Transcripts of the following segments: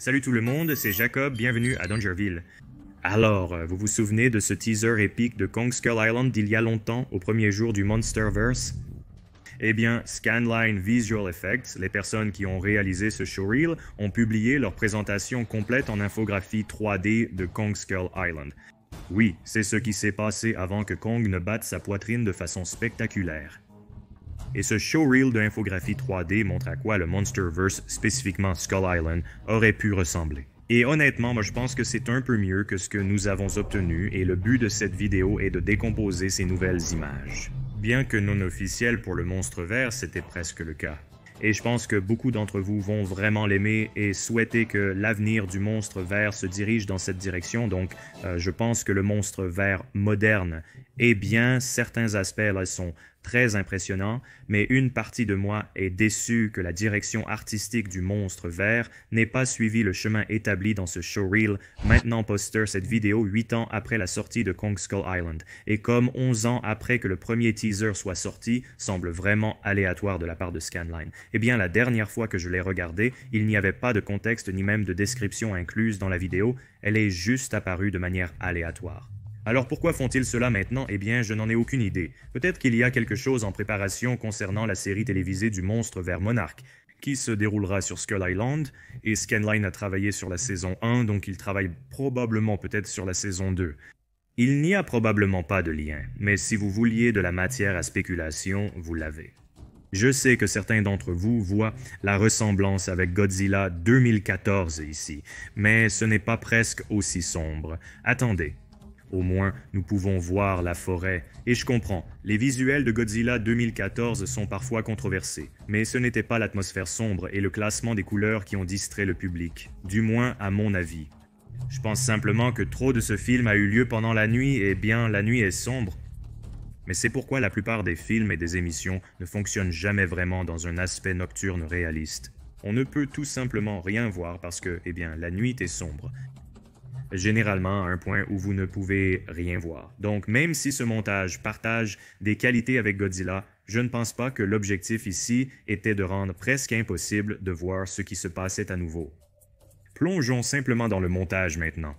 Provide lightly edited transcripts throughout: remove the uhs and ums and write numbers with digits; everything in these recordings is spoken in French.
Salut tout le monde, c'est Jacob, bienvenue à Dangerville. Alors, vous vous souvenez de ce teaser épique de Kong Skull Island d'il y a longtemps, au premier jour du Monsterverse? Eh bien, Scanline Visual Effects, les personnes qui ont réalisé ce showreel, ont publié leur présentation complète en infographie 3D de Kong Skull Island. Oui, c'est ce qui s'est passé avant que Kong ne batte sa poitrine de façon spectaculaire. Et ce showreel de infographie 3D montre à quoi le Monsterverse, spécifiquement Skull Island, aurait pu ressembler. Et honnêtement, moi je pense que c'est un peu mieux que ce que nous avons obtenu et le but de cette vidéo est de décomposer ces nouvelles images. Bien que non officiel pour le Monsterverse, c'était presque le cas. Et je pense que beaucoup d'entre vous vont vraiment l'aimer et souhaiter que l'avenir du monstre vert se dirige dans cette direction. Donc, je pense que le monstre vert moderne, eh bien, certains aspects là sont très impressionnants, mais une partie de moi est déçue que la direction artistique du monstre vert n'ait pas suivi le chemin établi dans ce showreel, maintenant poster cette vidéo 8 ans après la sortie de Kong Skull Island. Et comme 11 ans après que le premier teaser soit sorti, semble vraiment aléatoire de la part de Scanline. Eh bien, la dernière fois que je l'ai regardé, il n'y avait pas de contexte ni même de description incluse dans la vidéo, elle est juste apparue de manière aléatoire. Alors pourquoi font-ils cela maintenant? Eh bien, je n'en ai aucune idée. Peut-être qu'il y a quelque chose en préparation concernant la série télévisée du monstre vert Monarch, qui se déroulera sur Skull Island, et Scanline a travaillé sur la saison 1, donc il travaille probablement peut-être sur la saison 2. Il n'y a probablement pas de lien, mais si vous vouliez de la matière à spéculation, vous l'avez. Je sais que certains d'entre vous voient la ressemblance avec Godzilla 2014 ici, mais ce n'est pas presque aussi sombre. Attendez. Au moins, nous pouvons voir la forêt. Et je comprends, les visuels de Godzilla 2014 sont parfois controversés, mais ce n'était pas l'atmosphère sombre et le classement des couleurs qui ont distrait le public, du moins à mon avis. Je pense simplement que trop de ce film a eu lieu pendant la nuit, et bien la nuit est sombre. Mais c'est pourquoi la plupart des films et des émissions ne fonctionnent jamais vraiment dans un aspect nocturne réaliste. On ne peut tout simplement rien voir parce que, eh bien, la nuit est sombre. Généralement à un point où vous ne pouvez rien voir. Donc même si ce montage partage des qualités avec Godzilla, je ne pense pas que l'objectif ici était de rendre presque impossible de voir ce qui se passait à nouveau. Plongeons simplement dans le montage maintenant.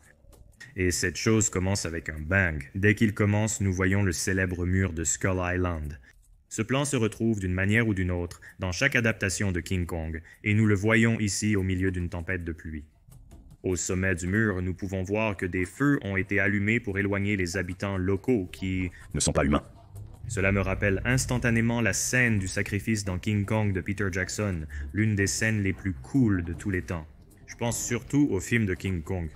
Et cette chose commence avec un bang. Dès qu'il commence, nous voyons le célèbre mur de Skull Island. Ce plan se retrouve d'une manière ou d'une autre dans chaque adaptation de King Kong, et nous le voyons ici au milieu d'une tempête de pluie. Au sommet du mur, nous pouvons voir que des feux ont été allumés pour éloigner les habitants locaux qui ne sont pas humains. Cela me rappelle instantanément la scène du sacrifice dans King Kong de Peter Jackson, l'une des scènes les plus cool de tous les temps. Je pense surtout au film de King Kong.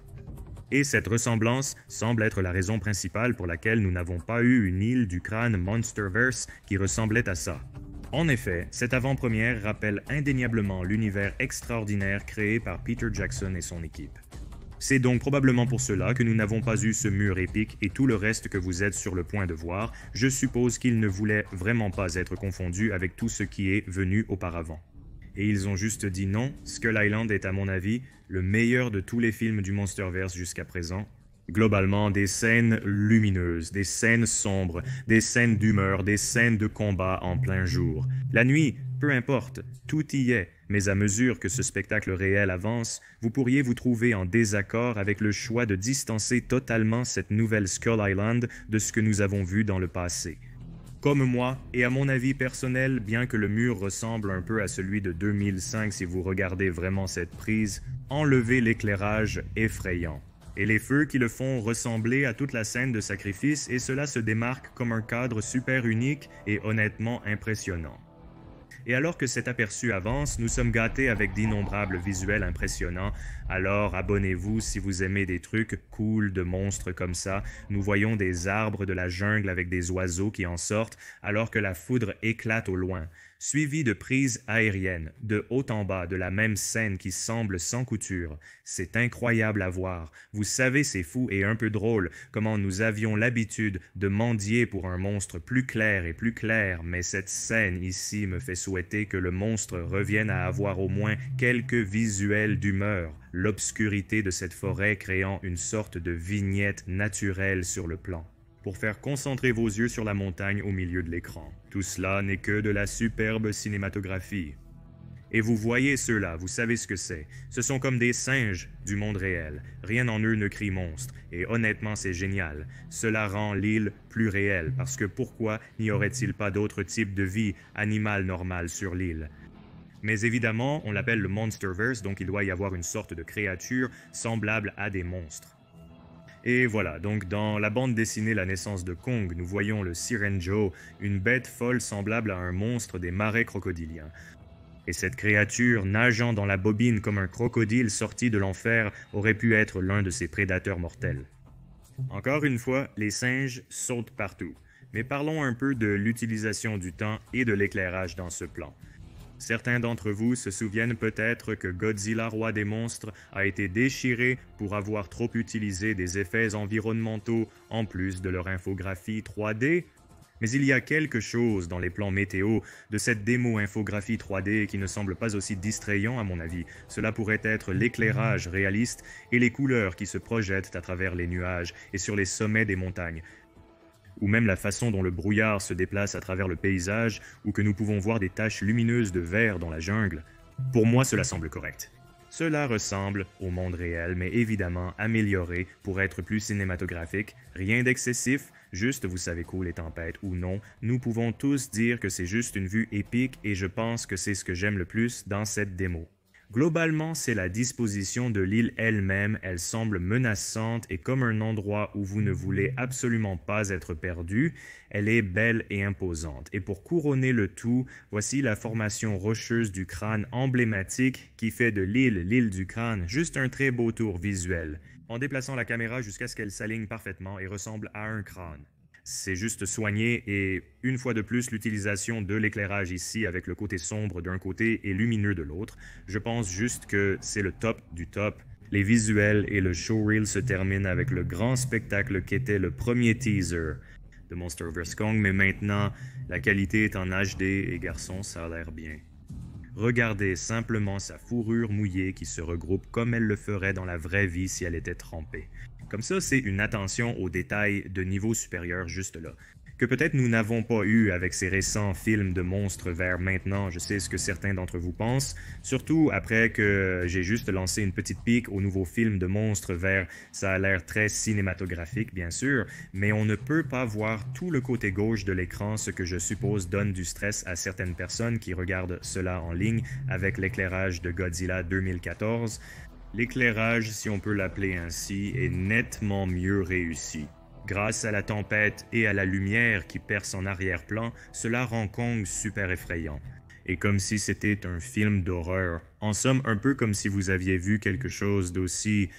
Et cette ressemblance semble être la raison principale pour laquelle nous n'avons pas eu une île du crâne Monsterverse qui ressemblait à ça. En effet, cette avant-première rappelle indéniablement l'univers extraordinaire créé par Peter Jackson et son équipe. C'est donc probablement pour cela que nous n'avons pas eu ce mur épique et tout le reste que vous êtes sur le point de voir. Je suppose qu'ils ne voulaient vraiment pas être confondus avec tout ce qui est venu auparavant. Et ils ont juste dit non, Skull Island est à mon avis le meilleur de tous les films du Monsterverse jusqu'à présent. Globalement, des scènes lumineuses, des scènes sombres, des scènes d'humeur, des scènes de combat en plein jour. La nuit, peu importe, tout y est, mais à mesure que ce spectacle réel avance, vous pourriez vous trouver en désaccord avec le choix de distancer totalement cette nouvelle Skull Island de ce que nous avons vu dans le passé. Comme moi, et à mon avis personnel, bien que le mur ressemble un peu à celui de 2005 si vous regardez vraiment cette prise, enlevez l'éclairage effrayant. Et les feux qui le font ressembler à toute la scène de sacrifice et cela se démarque comme un cadre super unique et honnêtement impressionnant. Et alors que cet aperçu avance, nous sommes gâtés avec d'innombrables visuels impressionnants, alors abonnez-vous si vous aimez des trucs cool de monstres comme ça. Nous voyons des arbres de la jungle avec des oiseaux qui en sortent alors que la foudre éclate au loin, suivi de prises aériennes, de haut en bas, de la même scène qui semble sans couture. C'est incroyable à voir. Vous savez, c'est fou et un peu drôle comment nous avions l'habitude de mendier pour un monstre plus clair et plus clair, mais cette scène ici me fait souhaiter que le monstre revienne à avoir au moins quelques visuels d'humeur, l'obscurité de cette forêt créant une sorte de vignette naturelle sur le plan, pour faire concentrer vos yeux sur la montagne au milieu de l'écran. Tout cela n'est que de la superbe cinématographie. Et vous voyez ceux-là, vous savez ce que c'est. Ce sont comme des singes du monde réel. Rien en eux ne crie monstre. Et honnêtement, c'est génial. Cela rend l'île plus réelle, parce que pourquoi n'y aurait-il pas d'autre type de vie animale normale sur l'île? Mais évidemment, on l'appelle le Monsterverse, donc il doit y avoir une sorte de créature semblable à des monstres. Et voilà, donc dans la bande dessinée La naissance de Kong, nous voyons le Siren Joe, une bête folle semblable à un monstre des marais crocodiliens. Et cette créature, nageant dans la bobine comme un crocodile sorti de l'enfer, aurait pu être l'un de ses prédateurs mortels. Encore une fois, les singes sautent partout. Mais parlons un peu de l'utilisation du temps et de l'éclairage dans ce plan. Certains d'entre vous se souviennent peut-être que Godzilla, roi des monstres, a été déchiré pour avoir trop utilisé des effets environnementaux en plus de leur infographie 3D. Mais il y a quelque chose dans les plans météo de cette démo infographie 3D qui ne semble pas aussi distrayant à mon avis. Cela pourrait être l'éclairage réaliste et les couleurs qui se projettent à travers les nuages et sur les sommets des montagnes. Ou même la façon dont le brouillard se déplace à travers le paysage ou que nous pouvons voir des taches lumineuses de vert dans la jungle. Pour moi, cela semble correct. Cela ressemble au monde réel, mais évidemment amélioré pour être plus cinématographique. Rien d'excessif, juste vous savez quoi, les tempêtes ou non. Nous pouvons tous dire que c'est juste une vue épique et je pense que c'est ce que j'aime le plus dans cette démo. Globalement, c'est la disposition de l'île elle-même, elle semble menaçante et comme un endroit où vous ne voulez absolument pas être perdu, elle est belle et imposante. Et pour couronner le tout, voici la formation rocheuse du crâne emblématique qui fait de l'île du crâne, juste un très beau tour visuel, en déplaçant la caméra jusqu'à ce qu'elle s'aligne parfaitement et ressemble à un crâne. C'est juste soigné et, une fois de plus, l'utilisation de l'éclairage ici avec le côté sombre d'un côté et lumineux de l'autre, je pense juste que c'est le top du top. Les visuels et le showreel se terminent avec le grand spectacle qu'était le premier teaser de Monsterverse Kong, mais maintenant, la qualité est en HD et garçon, ça a l'air bien. Regardez simplement sa fourrure mouillée qui se regroupe comme elle le ferait dans la vraie vie si elle était trempée. Comme ça, c'est une attention aux détails de niveau supérieur juste là, que peut-être nous n'avons pas eu avec ces récents films de monstres vers maintenant, je sais ce que certains d'entre vous pensent, surtout après que j'ai juste lancé une petite pique au nouveau film de monstres vers, ça a l'air très cinématographique bien sûr, mais on ne peut pas voir tout le côté gauche de l'écran, ce que je suppose donne du stress à certaines personnes qui regardent cela en ligne avec l'éclairage de Godzilla 2014. L'éclairage, si on peut l'appeler ainsi, est nettement mieux réussi. Grâce à la tempête et à la lumière qui perce en arrière-plan, cela rend Kong super effrayant. Et comme si c'était un film d'horreur. En somme, un peu comme si vous aviez vu quelque chose d'aussi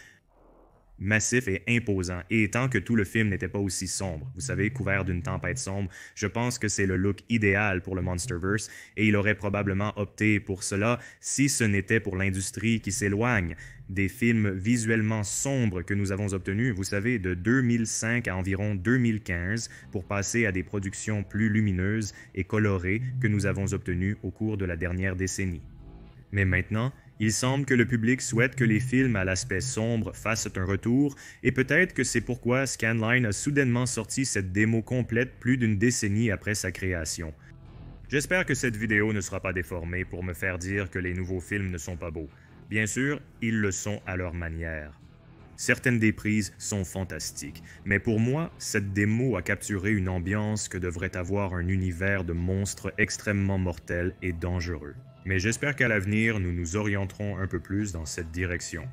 massif et imposant, et tant que tout le film n'était pas aussi sombre, vous savez, couvert d'une tempête sombre, je pense que c'est le look idéal pour le Monsterverse, et il aurait probablement opté pour cela si ce n'était pour l'industrie qui s'éloigne des films visuellement sombres que nous avons obtenus, vous savez, de 2005 à environ 2015, pour passer à des productions plus lumineuses et colorées que nous avons obtenues au cours de la dernière décennie. Mais maintenant, il semble que le public souhaite que les films à l'aspect sombre fassent un retour, et peut-être que c'est pourquoi Scanline a soudainement sorti cette démo complète plus d'une décennie après sa création. J'espère que cette vidéo ne sera pas déformée pour me faire dire que les nouveaux films ne sont pas beaux. Bien sûr, ils le sont à leur manière. Certaines des prises sont fantastiques, mais pour moi, cette démo a capturé une ambiance que devrait avoir un univers de monstres extrêmement mortels et dangereux. Mais j'espère qu'à l'avenir, nous nous orienterons un peu plus dans cette direction.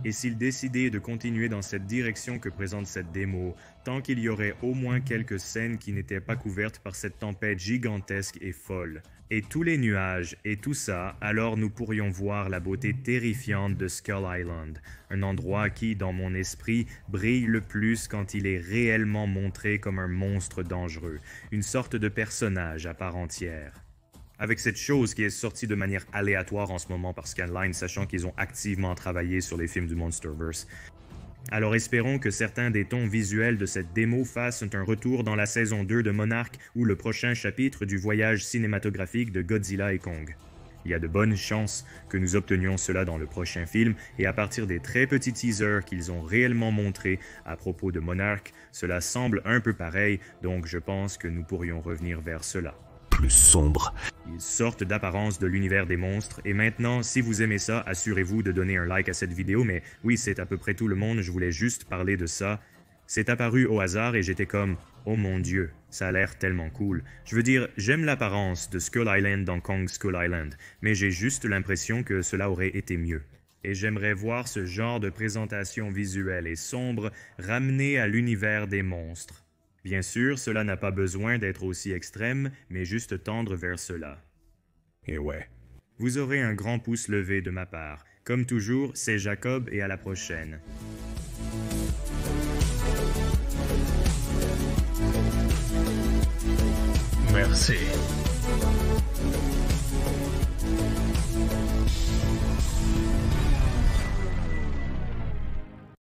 Et s'ils décidaient de continuer dans cette direction que présente cette démo, tant qu'il y aurait au moins quelques scènes qui n'étaient pas couvertes par cette tempête gigantesque et folle, et tous les nuages et tout ça, alors nous pourrions voir la beauté terrifiante de Skull Island, un endroit qui, dans mon esprit, brille le plus quand il est réellement montré comme un monstre dangereux, une sorte de personnage à part entière. Avec cette chose qui est sortie de manière aléatoire en ce moment par Scanline, sachant qu'ils ont activement travaillé sur les films du Monsterverse. Alors espérons que certains des tons visuels de cette démo fassent un retour dans la saison 2 de Monarch ou le prochain chapitre du voyage cinématographique de Godzilla et Kong. Il y a de bonnes chances que nous obtenions cela dans le prochain film, et à partir des très petits teasers qu'ils ont réellement montrés à propos de Monarch, cela semble un peu pareil, donc je pense que nous pourrions revenir vers cela. Plus sombre. sorte d'apparence de l'univers des monstres. Et maintenant, si vous aimez ça, assurez-vous de donner un like à cette vidéo, mais oui, c'est à peu près tout le monde, je voulais juste parler de ça. C'est apparu au hasard et j'étais comme « Oh mon Dieu, ça a l'air tellement cool ». Je veux dire, j'aime l'apparence de Skull Island dans Kong Skull Island, mais j'ai juste l'impression que cela aurait été mieux. Et j'aimerais voir ce genre de présentation visuelle et sombre ramené à l'univers des monstres. Bien sûr, cela n'a pas besoin d'être aussi extrême, mais juste tendre vers cela. Et ouais. Vous aurez un grand pouce levé de ma part. Comme toujours, c'est Jacob et à la prochaine. Merci.